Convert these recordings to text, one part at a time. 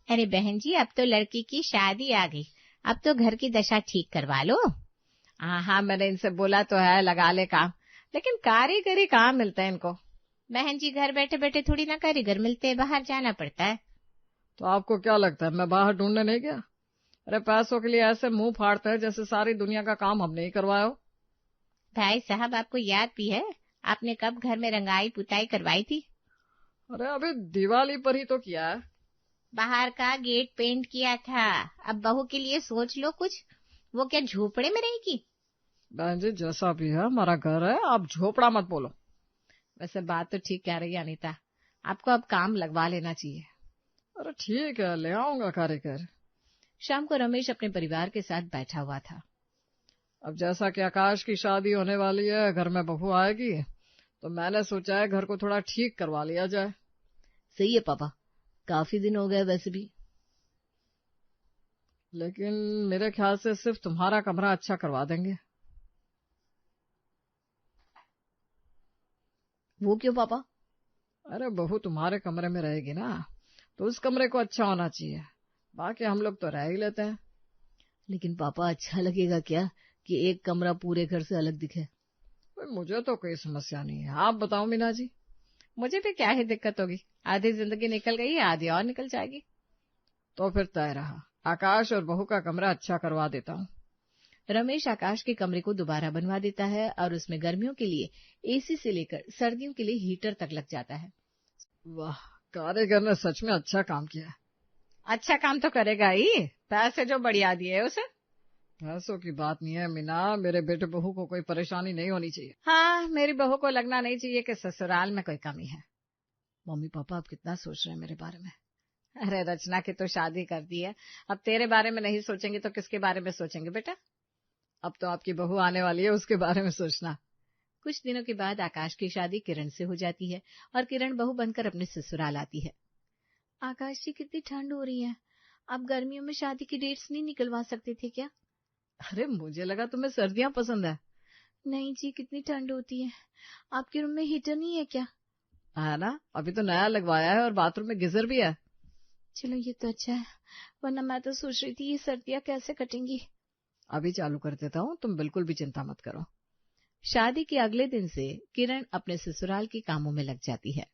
अरे बहन जी, अब तो लड़की की शादी आ गई, अब तो घर की दशा ठीक करवा लो। हाँ हाँ, मैंने इनसे बोला तो है लगा ले काम, लेकिन कारीगरी कहाँ मिलता है इनको। बहन जी, घर बैठे बैठे थोड़ी ना कारीगर मिलते हैं, बाहर जाना पड़ता है। तो आपको क्या लगता है मैं बाहर ढूंढने नहीं गया? अरे पैसों के लिए ऐसे मुंह फाड़ते हैं जैसे सारी दुनिया का काम हमने ही करवाया हो। भाई साहब, आपको याद भी है आपने कब घर में रंगाई पुताई करवाई थी? अरे अभी दिवाली पर ही तो किया है। बाहर का गेट पेंट किया था। अब बहू के लिए सोच लो कुछ। वो क्या झोपड़े में रहेगी? बहन जी जैसा भी है हमारा घर है, आप झोपड़ा मत बोलो। वैसे बात तो ठीक कह रही है अनीता, आपको अब काम लगवा लेना चाहिए। अरे ठीक है, ले आऊंगा कारीगर। शाम को रमेश अपने परिवार के साथ बैठा हुआ था। अब जैसा कि आकाश की शादी होने वाली है, घर में बहू आएगी, तो मैंने सोचा है घर को थोड़ा ठीक करवा लिया जाए। सही है पापा, काफी दिन हो गए वैसे भी। लेकिन मेरे ख्याल से सिर्फ तुम्हारा कमरा अच्छा करवा देंगे। वो क्यों पापा? अरे बहू तुम्हारे कमरे में रहेगी ना, तो उस कमरे को अच्छा होना चाहिए। बाकी हम लोग तो रह ही लेते हैं। लेकिन पापा, अच्छा लगेगा क्या कि एक कमरा पूरे घर से अलग दिखे? मुझे तो कोई समस्या नहीं है, आप बताओ मीना जी। मुझे भी क्या ही दिक्कत होगी, आधी जिंदगी निकल गई है, आधी और निकल जाएगी। तो फिर तय रहा, आकाश और बहू का कमरा अच्छा करवा देता हूँ। रमेश आकाश के कमरे को दोबारा बनवा देता है और उसमें गर्मियों के लिए एसी से लेकर सर्दियों के लिए हीटर तक लग जाता है। वाह, कारीगर ने सच में अच्छा काम किया। अच्छा काम तो करेगा ही, पैसे जो बढ़िया दिए उसे। पैसों की बात नहीं है मीना, मेरे बेटे बहू को कोई परेशानी नहीं होनी चाहिए। हाँ, मेरी बहू को लगना नहीं चाहिए कि ससुराल में कोई कमी है। मम्मी पापा आप कितना सोच रहे हैं मेरे बारे में? अरे रचना की तो शादी कर दी है, अब तेरे बारे में नहीं सोचेंगे तो किसके बारे में सोचेंगे बेटा? अब तो आपकी बहू आने वाली है, उसके बारे में सोचना। कुछ दिनों के बाद आकाश की शादी किरण से हो जाती है और किरण बहू बनकर अपने ससुराल आती है। आकाश जी, कितनी ठंड हो रही है, आप गर्मियों में शादी की डेट्स नहीं निकलवा सकते थे क्या? अरे मुझे लगा तुम्हें सर्दियां पसंद है। नहीं जी, कितनी ठंड होती है। आपके रूम में हीटर नहीं है क्या? है ना, अभी तो नया लगवाया है और बाथरूम में गीजर भी है। चलो ये तो अच्छा है, वरना मैं तो सोच रही थी ये सर्दियां कैसे कटेंगी। अभी चालू कर देता हूँ, तुम बिल्कुल भी चिंता मत करो। शादी के अगले दिन से किरण अपने ससुराल के कामों में लग जाती है।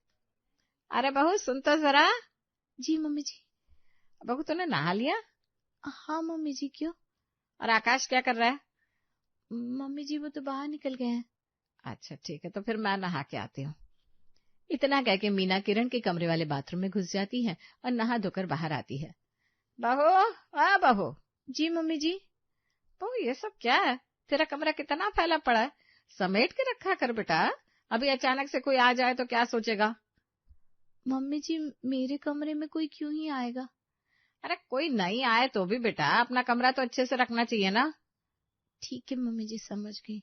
अरे बहू सुन तो जरा। जी मम्मी जी। बहू तूने नहा लिया? हाँ मम्मी जी, क्यों? और आकाश क्या कर रहा है? मम्मी जी वो तो बाहर निकल गए हैं। अच्छा ठीक है, तो फिर मैं नहा के आती हूँ। इतना कह के मीना किरण के कमरे वाले बाथरूम में घुस जाती है और नहा धोकर बाहर आती है। बहू, हाँ बहू। जी मम्मी जी। बहू ये सब क्या है? तेरा कमरा कितना फैला पड़ा है, समेट के रखा कर बेटा, अभी अचानक से कोई आ जाए तो क्या सोचेगा? मम्मी जी मेरे कमरे में कोई क्यों ही आएगा? अरे कोई नहीं आए तो भी बेटा अपना कमरा तो अच्छे से रखना चाहिए ना। ठीक है मम्मी जी, समझ गई।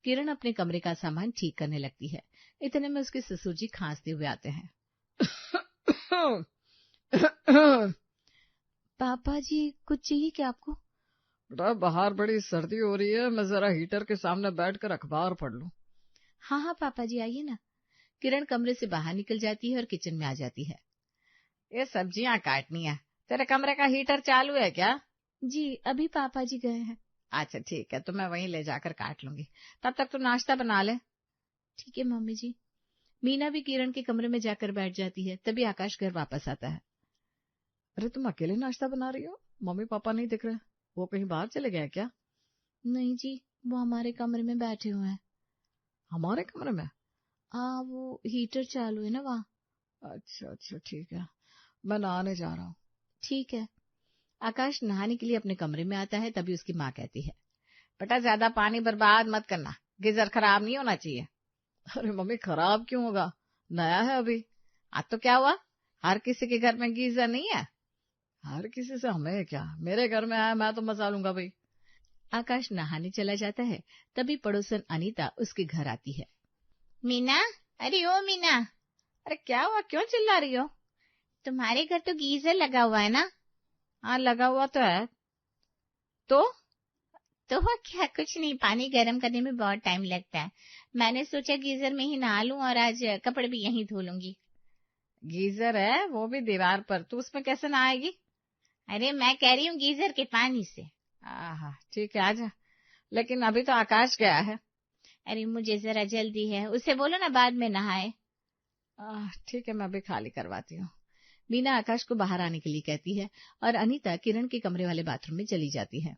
किरण अपने कमरे का सामान ठीक करने लगती है। इतने में उसके ससुर जी खांसते हुए आते हैं। पापा जी कुछ चाहिए क्या आपको? बेटा बाहर बड़ी सर्दी हो रही है, मैं जरा हीटर के सामने बैठकर अखबार पढ़ लूं। हाँ हाँ पापा जी, आइए ना। किरण कमरे से बाहर निकल जाती है और किचन में आ जाती है। ये सब्जियां काटनी है, तेरे कमरे का हीटर चालू है क्या? जी अभी पापा जी गए हैं। अच्छा ठीक है, तो मैं वहीं ले जाकर काट लूंगी, तब तक तू नाश्ता बना ले। ठीक है मम्मी जी। मीना भी किरण के कमरे में जाकर बैठ जाती है। तभी आकाश घर वापस आता है। अरे तुम अकेले नाश्ता बना रही हो, मम्मी पापा नहीं दिख रहे, वो कहीं बाहर चले गए क्या? नहीं जी, वो हमारे कमरे में बैठे हुए हैं। हमारे कमरे में? हाँ, वो हीटर चालू है ना वहाँ। अच्छा अच्छा ठीक है, मैं नहाने जा रहा हूँ। ठीक है। आकाश नहाने के लिए अपने कमरे में आता है। तभी उसकी माँ कहती है, बेटा ज्यादा पानी बर्बाद मत करना, गीजर खराब नहीं होना चाहिए। अरे मम्मी खराब क्यों होगा, नया है अभी। आज तो क्या हुआ, हर किसी के घर में गीजर नहीं है। हर किसी से हमें क्या, मेरे घर में आया मैं तो मजा लूंगा भाई। आकाश नहाने चला जाता है। तभी पड़ोसन अनीता उसके घर आती है। मीना, अरे ओ मीना। अरे क्या हुआ, क्यों चिल्ला रही हो? तुम्हारे घर तो गीजर लगा हुआ है ना? हाँ लगा हुआ तो है। तो हुआ क्या, कुछ नहीं, पानी गर्म करने में बहुत टाइम लगता है, मैंने सोचा गीजर में ही नहा लूं और आज कपड़े भी यहीं धो लूंगी। गीजर है, वो भी दीवार पर, तू उसमें कैसे नहाएगी? अरे मैं कह रही हूँ गीजर के पानी से। आहा, ठीक है आजा, लेकिन अभी तो आकाश गया है। अरे मुझे जरा जल्दी है, उससे बोलो ना बाद में नहाए। ठीक है, मैं अभी खाली करवाती हूँ। मीना आकाश को बाहर आने के लिए कहती है और अनीता किरण के कमरे वाले बाथरूम में चली जाती है।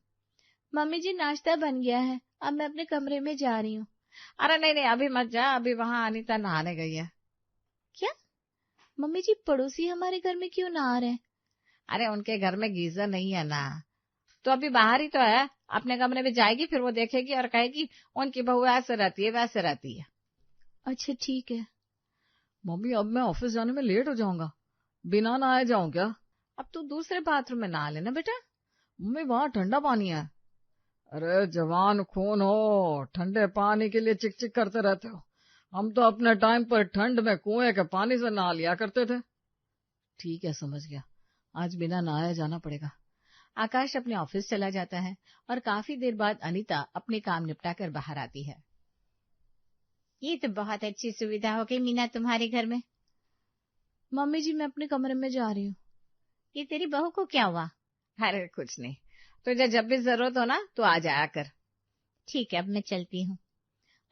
मम्मी जी नाश्ता बन गया है, अब मैं अपने कमरे में जा रही हूँ। अरे नहीं नहीं, अभी मत जा, अभी वहाँ अनीता नहाने गई है। क्या? मम्मी जी पड़ोसी हमारे घर में क्यों नहा रहे हैं? अरे उनके घर में गीजर नहीं है ना, तो अभी बाहर ही तो है, अपने कमरे में जाएगी, फिर वो देखेगी और कहेगी उनकी बहू ऐसे रहती है वैसे रहती है। अच्छा ठीक है। मम्मी अब मैं ऑफिस जाने में लेट हो जाऊंगा, बिना नहाए जाऊं क्या? अब तू दूसरे बाथरूम में नहा लेना बेटा, मम्मी वहां ठंडा पानी है। अरे जवान खून हो, ठंडे पानी के लिए चिक चिक करते रहते हो। हम तो अपने टाइम पर ठंड में कुएं के पानी से नहा लिया करते थे। ठीक है समझ गया, आज बिना नहाए जाना पड़ेगा। आकाश अपने ऑफिस चला जाता है और काफी देर बाद अनीता अपने काम निपटा कर बाहर आती है। ये तो बहुत अच्छी सुविधा हो गई मीना तुम्हारे घर में। मम्मी जी मैं अपने कमरे में जा रही हूँ। ये तेरी बहू को क्या हुआ? अरे कुछ नहीं, तुझे जब भी जरूरत हो ना तो आ जाया कर। ठीक है, अब मैं चलती हूँ।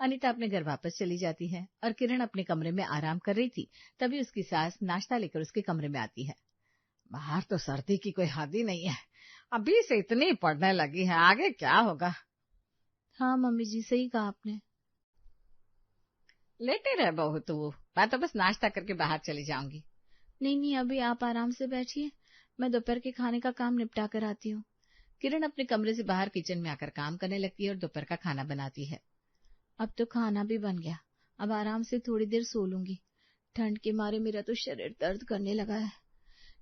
अनीता अपने घर वापस चली जाती है और किरण अपने कमरे में आराम कर रही थी, तभी उसकी सास नाश्ता लेकर उसके कमरे में आती है। बाहर तो सर्दी की कोई हद ही नहीं है, अभी से इतनी पड़ने लगी है, आगे क्या होगा। हाँ मम्मी जी सही कहा आपने। लेटे रह बहू तू, मैं तो बस नाश्ता करके बाहर चली जाऊंगी। नहीं अभी आप आराम से बैठिए, मैं दोपहर के खाने का काम निपटा कर आती हूँ। किरण अपने कमरे से बाहर किचन में आकर काम करने लगती है और दोपहर का खाना बनाती है। अब तो खाना भी बन गया, अब आराम से थोड़ी देर सो लूंगी। ठंड के मारे मेरा तो शरीर दर्द करने लगा है।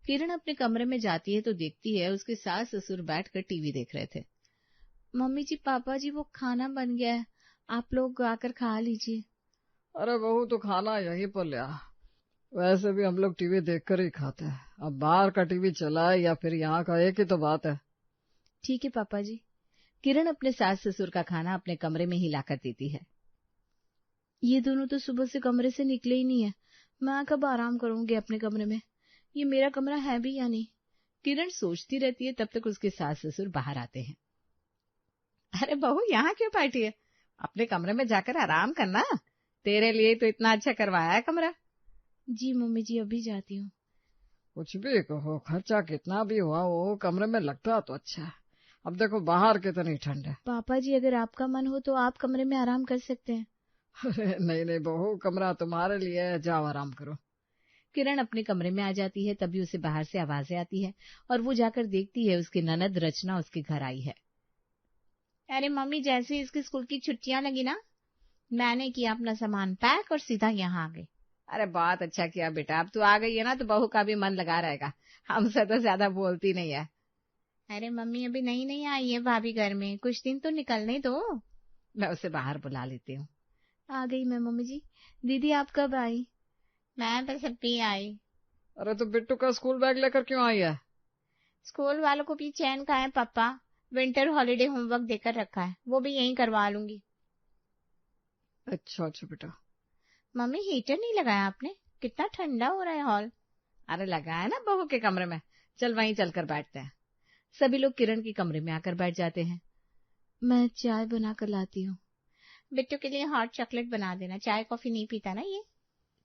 किरण अपने कमरे में जाती है तो देखती है उसके सास ससुर बैठकर टीवी देख रहे थे। मम्मी जी पापा जी वो खाना बन गया है, आप लोग आकर खा लीजिए। अरे बहू तो खाना यहीं पर ले आ, वैसे भी हम लोग टीवी देखकर ही खाते हैं, अब बाहर का टीवी चला है या फिर यहाँ का, एक ही तो बात है। ठीक है पापा जी। किरण अपने सास ससुर का खाना अपने कमरे में ही लाकर देती है। ये दोनों तो सुबह से कमरे से निकले ही नहीं है, मैं कब आराम करूंगी अपने कमरे में, ये मेरा कमरा है भी या नहीं। किरण सोचती रहती है, तब तक उसके सास ससुर बाहर आते हैं। अरे बहू यहाँ क्यों बैठी है, अपने कमरे में जाकर आराम करना, तेरे लिए तो इतना अच्छा करवाया है कमरा। जी मम्मी जी अभी जाती हूँ। कुछ भी कहो, खर्चा कितना भी हुआ वो कमरे में लगता तो अच्छा है, अब देखो बाहर कितनी ठंड है। पापा जी अगर आपका मन हो तो आप कमरे में आराम कर सकते हैं। अरे नहीं बहू, कमरा तुम्हारे लिए है, जाओ आराम करो। किरण अपने कमरे में आ जाती है, तभी उसे बाहर से आवाजें आती है और वो जाकर देखती है उसकी ननद रचना उसके घर आई है। अरे मम्मी जैसे ही इसकी स्कूल की छुट्टियां लगी ना, मैंने किया अपना सामान पैक और सीधा यहाँ आ गई। अरे बहुत अच्छा किया बेटा, अब तू आ गई है ना तो बहू का भी मन लगा रहेगा, हमसे तो ज्यादा बोलती नहीं है। अरे मम्मी अभी नहीं आई है भाभी घर में, कुछ दिन तो निकलने दो। मैं उसे बाहर बुला लेती हूँ। आ गई मैं मम्मी जी। दीदी आप कब आई? मैं बस अभी आई। अरे तो बिट्टू का स्कूल बैग लेकर क्यों आई है? स्कूल वालों को भी चैन का है पापा, विंटर हॉलीडे होमवर्क देकर रखा है, वो भी यहीं करवा लूंगी। अच्छा बेटा। मम्मी हीटर नहीं लगाया आपने, कितना ठंडा हो रहा है हॉल। अरे लगाया ना बहू के कमरे में, चल वहीं चलकर बैठते हैं। सभी लोग किरण के कमरे में आकर बैठ जाते हैं। मैं चाय बना कर लाती हूँ। बिट्टू के लिए हॉट चॉकलेट बना देना, चाय कॉफी नहीं पीता ना ये।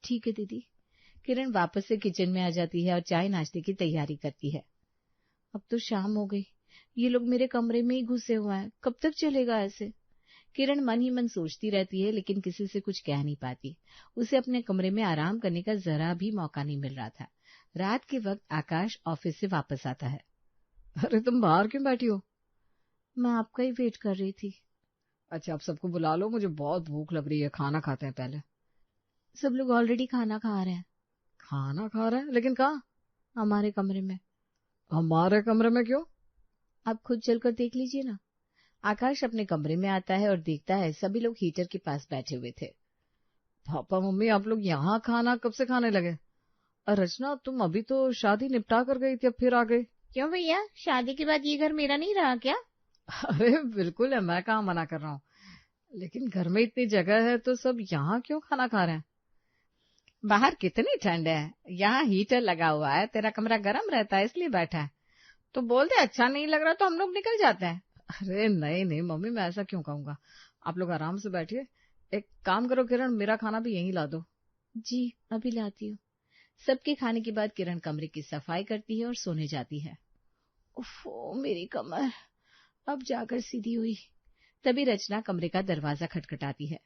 ठीक है दीदी। किरण वापस से किचन में आ जाती है और चाय नाश्ते की तैयारी करती है। अब तो शाम हो गई, ये लोग मेरे कमरे में ही घुसे हुए हैं, कब तक चलेगा ऐसे। किरण मन ही मन सोचती रहती है, लेकिन किसी से कुछ कह नहीं पाती। उसे अपने कमरे में आराम करने का जरा भी मौका नहीं मिल रहा था। रात के वक्त आकाश ऑफिस से वापस आता है। अरे तुम बाहर क्यों बैठी हो? मैं आपका ही वेट कर रही थी। अच्छा, आप सबको बुला लो, मुझे बहुत भूख लग रही है, खाना खाते हैं पहले। सब लोग ऑलरेडी खाना खा रहे हैं। खाना खा रहे हैं, लेकिन कहाँ? हमारे कमरे में। हमारे कमरे में क्यों? आप खुद चलकर देख लीजिए ना। आकाश अपने कमरे में आता है और देखता है सभी लोग हीटर के पास बैठे हुए थे। पापा मम्मी आप लोग यहाँ खाना कब से खाने लगे? रचना तुम अभी तो शादी निपटा कर गई थी, अब फिर आ गई। क्यों भैया, शादी के बाद ये घर मेरा नहीं रहा क्या? अरे बिल्कुल है, मैं कहाँ मना कर रहा हूँ, लेकिन घर में इतनी जगह है तो सब यहाँ क्यों खाना खा रहे हैं? बाहर कितनी ठंड है, यहाँ हीटर लगा हुआ है, तेरा कमरा गर्म रहता है इसलिए बैठा है। तो बोल दे अच्छा नहीं लग रहा तो हम लोग निकल जाते हैं। अरे नहीं नहीं मम्मी, मैं ऐसा क्यों कहूंगा, आप लोग आराम से बैठिए। एक काम करो किरण, मेरा खाना भी यहीं ला दो। जी अभी लाती हूँ। सबके खाने के बाद किरण कमरे की सफाई करती है और सोने जाती है। उफ़ो मेरी कमर, अब जाकर सीधी हुई। तभी रचना कमरे का दरवाजा खटखटाती है।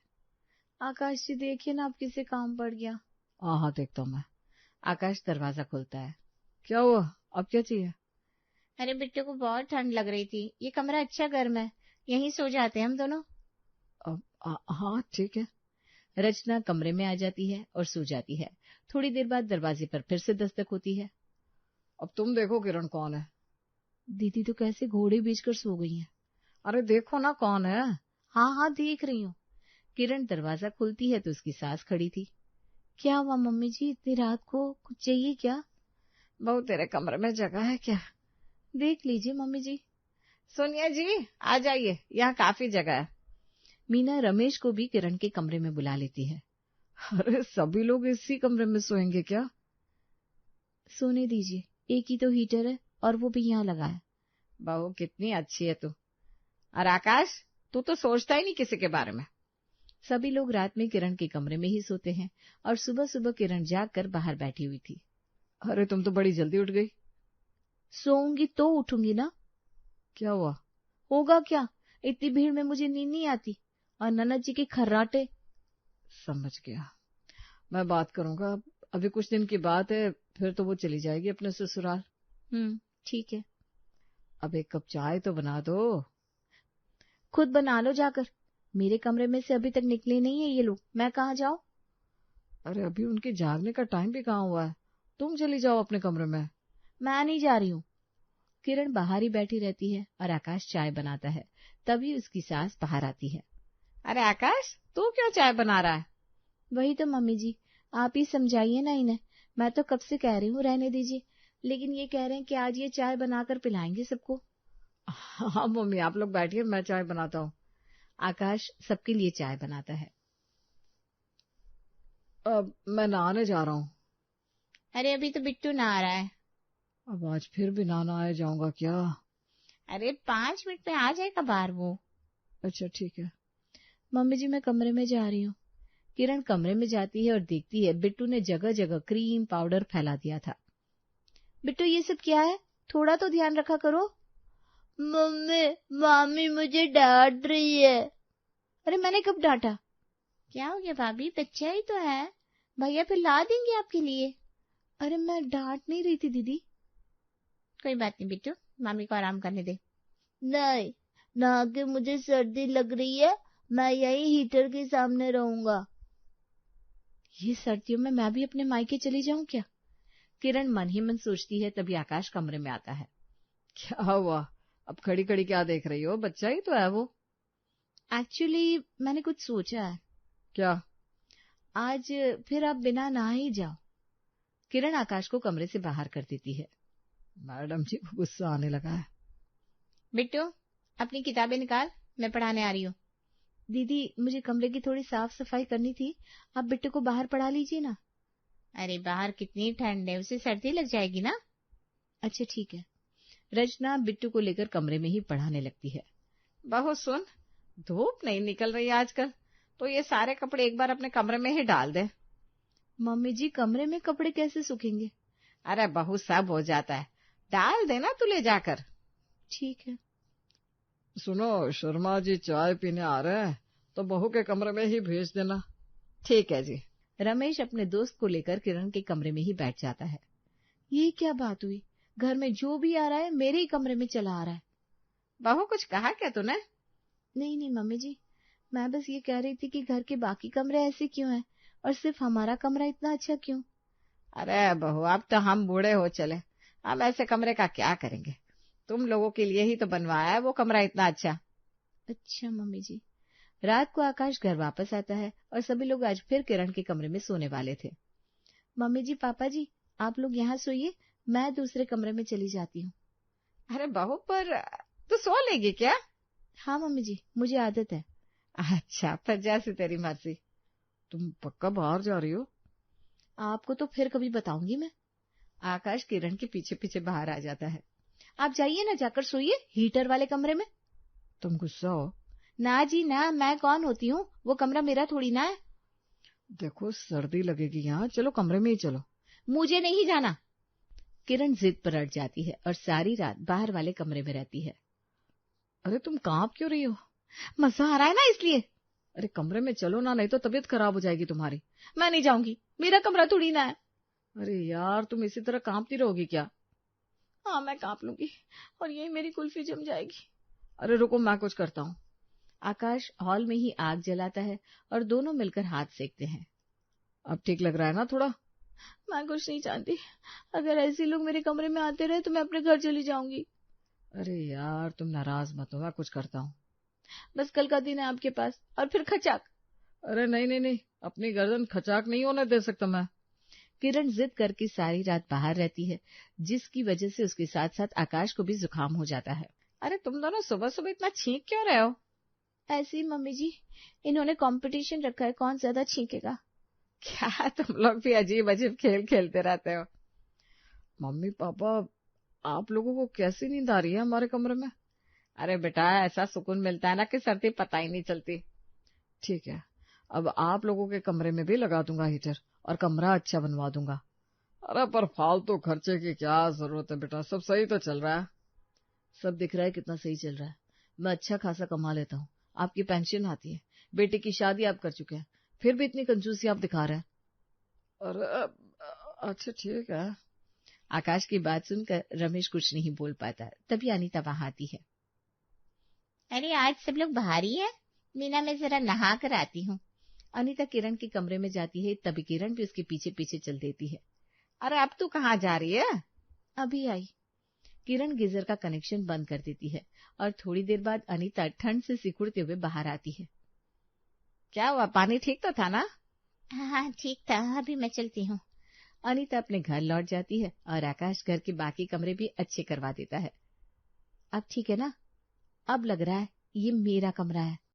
आकाश जी देखिए ना, अब किसी काम पड़ गया। हाँ देखता हूँ मैं। आकाश दरवाजा खोलता है। क्या हुआ, अब क्या चाहिए? अरे बिट्टू को बहुत ठंड लग रही थी, ये कमरा अच्छा गर्म है, यहीं सो जाते हैं हम दोनों। हाँ ठीक है। रचना कमरे में आ जाती है और सो जाती है। थोड़ी देर बाद दरवाजे पर फिर से दस्तक होती है। अब तुम देखो किरण कौन है। दीदी तो कैसे घोड़े बेचकर सो गई हैं। अरे देखो ना कौन है। हाँ हाँ देख रही हूँ। किरण दरवाजा खोलती है तो उसकी सास खड़ी थी। क्या हुआ मम्मी जी, इतनी रात को कुछ चाहिए क्या? बहू तेरे कमरे में जगह है क्या? देख लीजिए मम्मी जी। सोनिया जी आ जाइए, यहाँ काफी जगह है। मीना रमेश को भी किरण के कमरे में बुला लेती है। अरे सभी लोग इसी कमरे में सोएंगे क्या? सोने दीजिए, एक ही तो हीटर है और वो भी यहाँ लगा है। बहू कितनी अच्छी है तू। और आकाश, तू तो सोचता ही नहीं किसी के बारे में। सभी लोग रात में किरण के कमरे में ही सोते हैं और सुबह सुबह किरण जाग कर बाहर बैठी हुई थी। अरे तुम तो बड़ी जल्दी उठ गई। सोऊंगी तो उठूंगी ना। क्या हुआ? होगा क्या, इतनी भीड़ में मुझे नींद नहीं आती, और ननद जी के खर्राटे। समझ गया, मैं बात करूंगा। अभी कुछ दिन की बात है, फिर तो वो चली जाएगी अपने ससुराल। ठीक है। अब एक कप चाय तो बना दो। खुद बना लो जाकर, मेरे कमरे में से अभी तक निकले नहीं है ये लोग, मैं कहाँ जाऊं? अरे अभी उनके जागने का टाइम भी कहाँ हुआ है, तुम चली जाओ अपने कमरे में। मैं नहीं जा रही हूँ। किरण बाहर ही बैठी रहती है और आकाश चाय बनाता है। तभी उसकी सास बाहर आती है। अरे आकाश, तू क्यों चाय बना रहा है? वही तो मम्मी जी, आप ही समझाइए ना इन्हें। मैं तो कब से कह रही हूँ रहने दीजिए, लेकिन ये कह रहे हैं कि आज ये चाय बनाकर पिलाएंगे सबको। हाँ मम्मी, आप लोग बैठिए, मैं चाय बनाता हूँ। आकाश सबके लिए चाय बनाता है। अब मैं नहाने जा रहा हूँ। अरे अभी तो बिट्टू नहा रहा है। अब आज फिर भी नहाना आए जाऊंगा क्या? अरे 5 मिनट में आ जाएगा बाहर वो। अच्छा ठीक है। मम्मी जी मैं कमरे में जा रही हूँ। किरण कमरे में जाती है और देखती है बिट्टू ने जगह जगह क्रीम पाउडर फैला दिया था। बिट्टू ये सब क्या है, थोड़ा तो ध्यान रखा करो। मम्मी, मामी मुझे डांट रही है। अरे मैंने कब डांटा? क्या हो गया भाभी, बच्चा ही तो है, भैया फिर ला देंगे आपके लिए। अरे मैं डांट नहीं रही थी दीदी। कोई बात नहीं बिट्टू, मामी को आराम करने दे। नहीं, नहा के मुझे सर्दी लग रही है, मैं यही हीटर के सामने रहूंगा। ये सर्दियों में मैं भी अपने मायके चली जाऊं क्या? किरण मन ही मन सोचती है। तभी आकाश कमरे में आता है। क्या हुआ, अब खड़ी खड़ी क्या देख रही हो, बच्चा ही तो है वो। एक्चुअली मैंने कुछ सोचा है। क्या? आज फिर आप बिना नहाए ही जाओ। किरण आकाश को कमरे से बाहर कर देती है। मैडम जी को गुस्सा आने लगा है। बिट्टू अपनी किताबें निकाल, मैं पढ़ाने आ रही हूँ। दीदी मुझे कमरे की थोड़ी साफ सफाई करनी थी, आप बिट्टू को बाहर पढ़ा लीजिए ना। अरे बाहर कितनी ठंड है, उसे सर्दी लग जाएगी ना। अच्छा ठीक है। रचना बिट्टू को लेकर कमरे में ही पढ़ाने लगती है। बहू सुन, धूप नहीं निकल रही आजकल, तो ये सारे कपड़े एक बार अपने कमरे में ही डाल दे। मम्मी जी कमरे में कपड़े कैसे सूखेंगे? अरे बहू सब हो जाता है, डाल देना तू ले जाकर। ठीक है। सुनो, शर्मा जी चाय पीने आ रहे हैं, तो बहू के कमरे में ही भेज देना। ठीक है जी। रमेश अपने दोस्त को लेकर किरण के कमरे में ही बैठ जाता है। ये क्या बात हुई, घर में जो भी आ रहा है मेरे ही कमरे में चला आ रहा है। बहू कुछ कहा क्या तूने? नहीं नहीं मम्मी जी, मैं बस ये कह रही थी कि घर के बाकी कमरे ऐसे क्यों हैं और सिर्फ हमारा कमरा इतना अच्छा क्यों? अरे बहू, अब तो हम बूढ़े हो चले, हम ऐसे कमरे का क्या करेंगे, तुम लोगों के लिए ही तो बनवाया है वो कमरा इतना अच्छा। अच्छा मम्मी जी। रात को आकाश घर वापस आता है और सभी लोग आज फिर किरण के कमरे में सोने वाले थे। मम्मी जी पापा जी आप लोग यहाँ सोइए, मैं दूसरे कमरे में चली जाती हूँ। अरे बहू, पर तू सो लेगी क्या? हाँ मम्मी जी, मुझे आदत है। अच्छा, फिर जैसी तेरी मर्जी। तुम पक्का बाहर जा रही हो? आपको तो फिर कभी बताऊंगी मैं। आकाश किरण के पीछे पीछे बाहर आ जाता है। आप जाइए ना, जाकर सोइए हीटर वाले कमरे में। तुम गुस्सा हो? ना जी ना, मैं कौन होती हूँ, वो कमरा मेरा थोड़ी ना है। देखो सर्दी लगेगी यहाँ, चलो कमरे में ही चलो। मुझे नहीं जाना। किरण जिद पर अड़ जाती है और सारी रात बाहर वाले कमरे में रहती है। अरे तुम कांप क्यों रही हो? मजा आ रहा है ना इसलिए। अरे कमरे में चलो ना, नहीं तो तबीयत खराब हो जाएगी तुम्हारी। मैं नहीं जाऊंगी, मेरा कमरा थोड़ी ना है। अरे यार तुम इसी तरह कांपती रहोगी क्या? हाँ मैं कांप लूंगी और यही मेरी कुल्फी जम जाएगी। अरे रुको, मैं कुछ करता हूँ। आकाश हॉल में ही आग जलाता है और दोनों मिलकर हाथ सेकते हैं। अब ठीक लग रहा है ना थोड़ा? मैं कुछ नहीं जानती, अगर ऐसे लोग मेरे कमरे में आते रहे तो मैं अपने घर चली जाऊंगी। अरे यार तुम नाराज मत हो, मैं कुछ करता हूँ। बस कल का दिन है आपके पास और फिर खचाक। अरे नहीं नहीं नहीं, अपनी गर्दन खचाक नहीं होने दे सकता मैं। किरण जिद करके सारी रात बाहर रहती है, जिसकी वजह से उसके साथ साथ आकाश को भी जुकाम हो जाता है। अरे तुम दोनों सुबह सुबह इतना छींक क्यों रहे हो? ऐसी मम्मी जी, इन्होंने कंपटीशन रखा है कौन ज्यादा छींकेगा। क्या तुम लोग भी अजीब अजीब खेल खेलते रहते हो? मम्मी पापा, आप लोगों को कैसी नींद आ रही है हमारे कमरे में? अरे बेटा, ऐसा सुकून मिलता है ना कि सर्दी पता ही नहीं चलती। ठीक है, अब आप लोगों के कमरे में भी लगा दूंगा हीटर और कमरा अच्छा बनवा दूंगा। अरे पर फालतू खर्चे की क्या जरूरत है बेटा, सब सही तो चल रहा है। सब दिख रहा है कितना सही चल रहा है। मैं अच्छा खासा कमा लेता हूँ, आपकी पेंशन आती है, बेटे की शादी आप कर चुके हैं, फिर भी इतनी कंजूसी आप दिखा रहे हैं। अरे अच्छा ठीक है। आकाश की बात सुनकर रमेश कुछ नहीं बोल पाता। तभी अनीता वहां आती है। अरे आज सब लोग बाहर ही है, मीना मैं जरा नहा कर आती हूँ। अनीता किरण के कमरे में जाती है, तभी किरण भी उसके पीछे पीछे चल देती है। अरे अब तू कहाँ जा रही है? अभी आई। किरण गीजर का कनेक्शन बंद कर देती है और थोड़ी देर बाद अनीता ठंड से सिकुड़ते हुए बाहर आती है। क्या हुआ, पानी ठीक तो था ना? हाँ ठीक था, अभी मैं चलती हूँ। अनीता अपने घर लौट जाती है और आकाश घर के बाकी कमरे भी अच्छे करवा देता है। अब ठीक है ना, अब लग रहा है ये मेरा कमरा है।